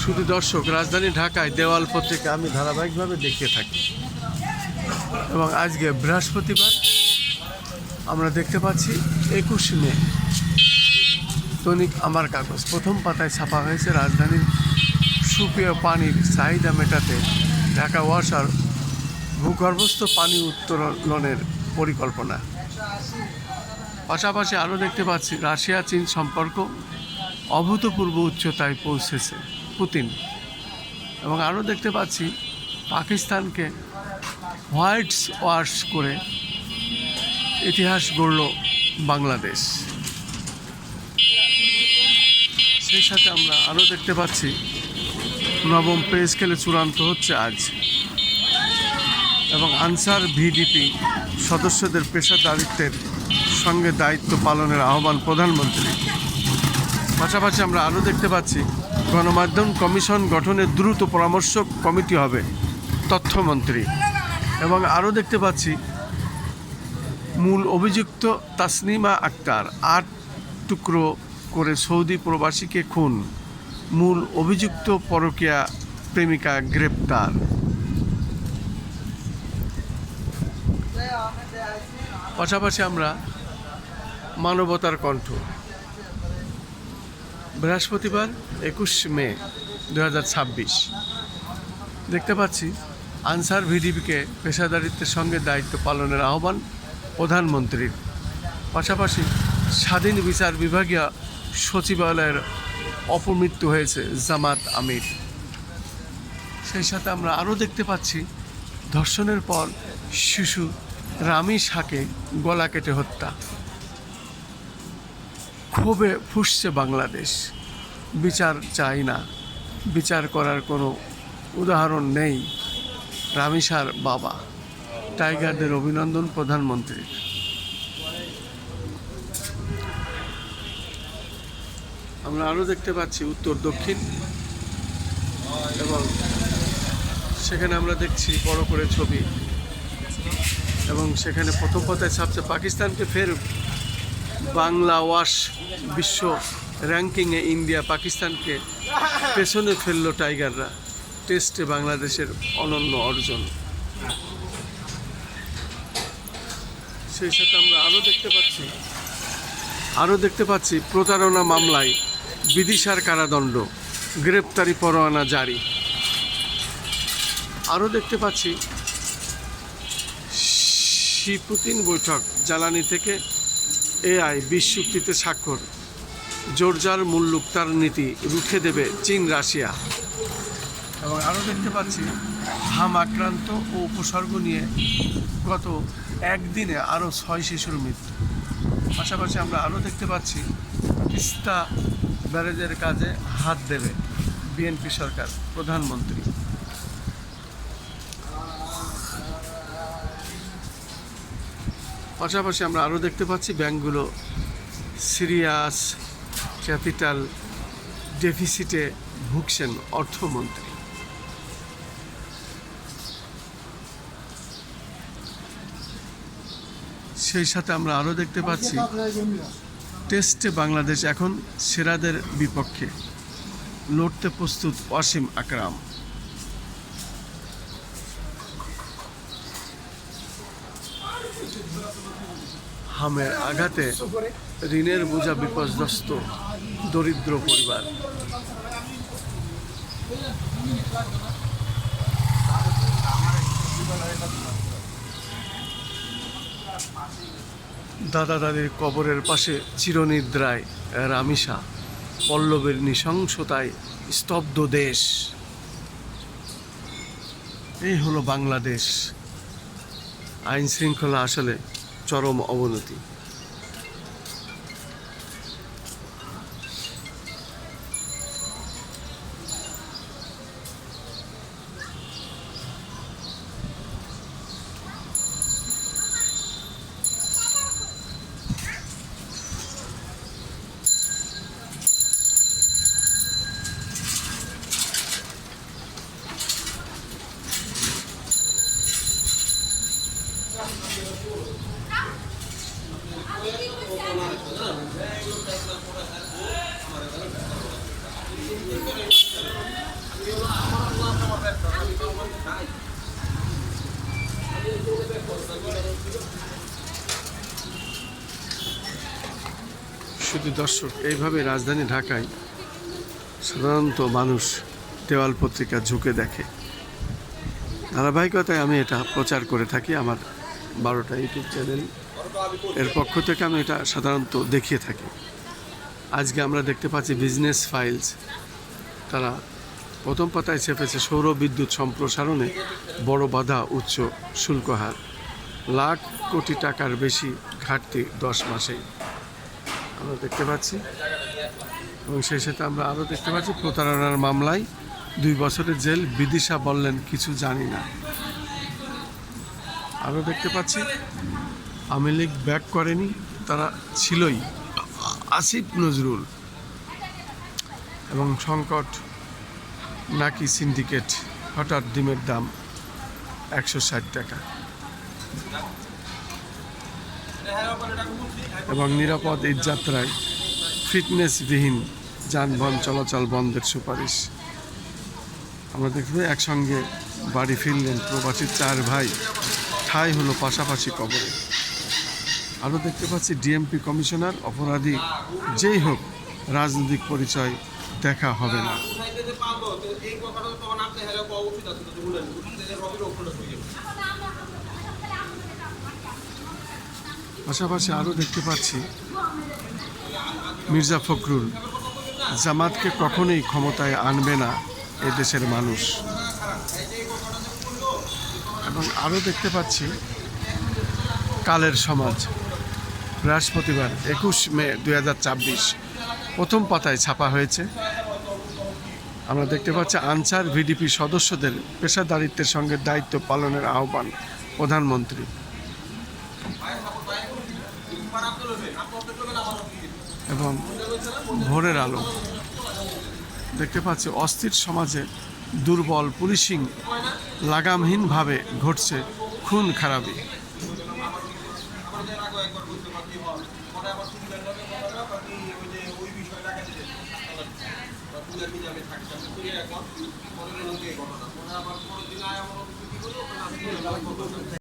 শুধু দর্শক, রাজধানী ঢাকায় দেওয়াল পত্রিকা আমি ধারাবাহিকভাবে দেখিয়ে থাকি এবং আজকে বৃহস্পতিবার আমরা দেখতে পাচ্ছি 21 মে দৈনিক আমার কাগজ প্রথম পাতায় ছাপা হয়েছে রাজধানীর সুপেয় পানির চাহিদা মেটাতে ঢাকা ওয়াসার ভূগর্ভস্থ পানি উত্তোলনের পরিকল্পনা। পাশাপাশি আরও দেখতে পাচ্ছি রাশিয়া চীন সম্পর্ক অভূতপূর্ব উচ্চতায় পৌঁছেছে পুতিন, এবং আরও দেখতে পাচ্ছি পাকিস্তানকে হোয়াইট ওয়াশ করে ইতিহাস গড়ল বাংলাদেশ। সেই সাথে আমরা আরও দেখতে পাচ্ছি নবম পে স্কেলে চূড়ান্ত হচ্ছে আজ, এবং আনসার ভিডিপি সদস্যদের পেশাদারিত্বের সঙ্গে দায়িত্ব পালনের আহ্বান প্রধানমন্ত্রী। পাশাপাশি আমরা আরও দেখতে পাচ্ছি গণমাধ্যম কমিশন গঠনের দ্রুত পরামর্শ কমিটি হবে তথ্যমন্ত্রী, এবং আরও দেখতে পাচ্ছি মূল অভিযুক্ত তাসনিমা আক্তার 8 টুকরো করে সৌদি প্রবাসীকে খুন, মূল অভিযুক্ত পরকীয়া প্রেমিকা গ্রেপ্তার। পাশাপাশি আমরা মানবতার কণ্ঠ বৃহস্পতিবার 21 মে 2026 দেখতে পাচ্ছি আনসার ভিডিপিকে পেশাদারিত্বের সঙ্গে দায়িত্ব পালনের আহ্বান প্রধানমন্ত্রীর। পাশাপাশি স্বাধীন বিচার বিভাগীয় সচিবালয়ের অপমৃত্যু হয়েছে জামাত আমির। সেই সাথে আমরা আরও দেখতে পাচ্ছি ধর্ষণের পর শিশু রামি শাহকে গলা কেটে হত্যা। ক্ষোভে ফুঁসছে বাংলাদেশ, বিচার চাই না, বিচার করার কোনো উদাহরণ নেই। রামিসার বাবা, টাইগারদের অভিনন্দন প্রধানমন্ত্রীর। আমরা আরও দেখতে পাচ্ছি উত্তর দক্ষিণ, এবং সেখানে আমরা দেখছি বড় করে ছবি, এবং সেখানে প্রথম পাতায় ছাপছে পাকিস্তানকে ফের বাংলা ওয়াশ বিশ্ব র্যাঙ্কিংয়ে ইন্ডিয়া পাকিস্তানকে পেছনে ফেলল টাইগাররা, টেস্টে বাংলাদেশের অনন্য অর্জন। সেই সাথে আমরা আরও দেখতে পাচ্ছি প্রতারণা মামলায় বিদিশার কারাদণ্ড, গ্রেপ্তারি পরোয়ানা জারি। আরও দেখতে পাচ্ছি শি পুতিন বৈঠক, জ্বালানি থেকে এআই 20 চুক্তিতে স্বাক্ষর, জর্জার মুল্লুকতার নীতি রুখে দেবে চীন রাশিয়া। এবং আরও দেখতে পাচ্ছি হাম আক্রান্ত ও উপসর্গ নিয়ে গত একদিনে আরও 6 শিশুর মৃত্যু। পাশাপাশি আমরা আরও দেখতে পাচ্ছি তিস্তা ব্যারেজের কাজে হাত দেবে বিএনপি সরকার, প্রধানমন্ত্রী। পাশাপাশি আমরা আরও দেখতে পাচ্ছি ব্যাংকগুলো সিরিয়াস ক্যাপিটাল ডেফিসিটে ভুগছেন অর্থমন্ত্রী। সেই সাথে আমরা আরও দেখতে পাচ্ছি টেস্টে বাংলাদেশ এখন সেরাদের বিপক্ষে, লড়তে প্রস্তুত ওয়াসিম আকরাম। হামের আঘাতে ঋণের বোঝা বিপর্যস্ত দরিদ্র পরিবার। দাদা দাদির কবরের পাশে চিরনিদ্রায় রামিসা, পল্লবের নৃশংসতায় স্তব্ধ দেশ। এই হলো বাংলাদেশ। আইন শৃঙ্খলা আসলে চরম অবনতি। শুধু দর্শক, এইভাবে রাজধানী ঢাকায় সাধারণত মানুষ দেওয়াল পত্রিকা ঝুঁকে দেখে। ধারাবাহিকতায় আমি এটা প্রচার করে থাকি আমার 12টা ইউটিউব চ্যানেল এর পক্ষ থেকে আমি এটা সাধারণত দেখিয়ে থাকি। আজকে আমরা দেখতে পাচ্ছি বিজনেস ফাইলস, তারা প্রথম পাতায় চেপেছে সৌর বিদ্যুৎ সম্প্রসারণে বড় বাধা উচ্চ শুল্ক হার, লাখ কোটি টাকার বেশি ঘাটতি 10 মাসেই আমরা দেখতে পাচ্ছি। এবং সেই সাথে আমরা আরও দেখতে পাচ্ছি প্রতারণার মামলায় 2 বছরের জেল, বিদিশা বললেন কিছু জানি না। আরও দেখতে পাচ্ছি আওয়ামী লীগ ব্যাক করেনি, তারা ছিলই আসিফ নজরুল। এবং সংকট নাকি সিন্ডিকেট, হঠাৎ ডিমের দাম 160 টাকা। এবং নিরাপদ ঈদযাত্রায় ফিটনেসবিহীন যানবাহন চলাচল বন্ধের সুপারিশ। আমরা দেখব একসঙ্গে বাড়ি ফিরলেন প্রবাসী 4 ভাই, ঠাঁই হলো পাশাপাশি কবরে। আরও দেখতে পাচ্ছি ডিএমপি কমিশনার, অপরাধী যেই হোক রাজনৈতিক পরিচয় দেখা হবে না। পাশাপাশি আরও দেখতে পাচ্ছি মির্জা ফখরুল, জামাতকে কখনোই ক্ষমতায় আনবে না এদেশের মানুষ। এবং আরও দেখতে পাচ্ছি কালের সমাজ, বৃহস্পতিবার 21 মে 2024 প্রথম পাতায় ছাপা হয়েছে। আমরা দেখতে পাচ্ছি আনসার ভিডিপি সদস্যদের পেশাদারিত্বের সঙ্গে দায়িত্ব পালনের আহ্বান প্রধানমন্ত্রী। এবং ভোরের আলো দেখতে পাচ্ছি অস্থির সমাজে দুর্বল পুলিশিং, লাগামহীনভাবে ঘটছে খুন খারাপি।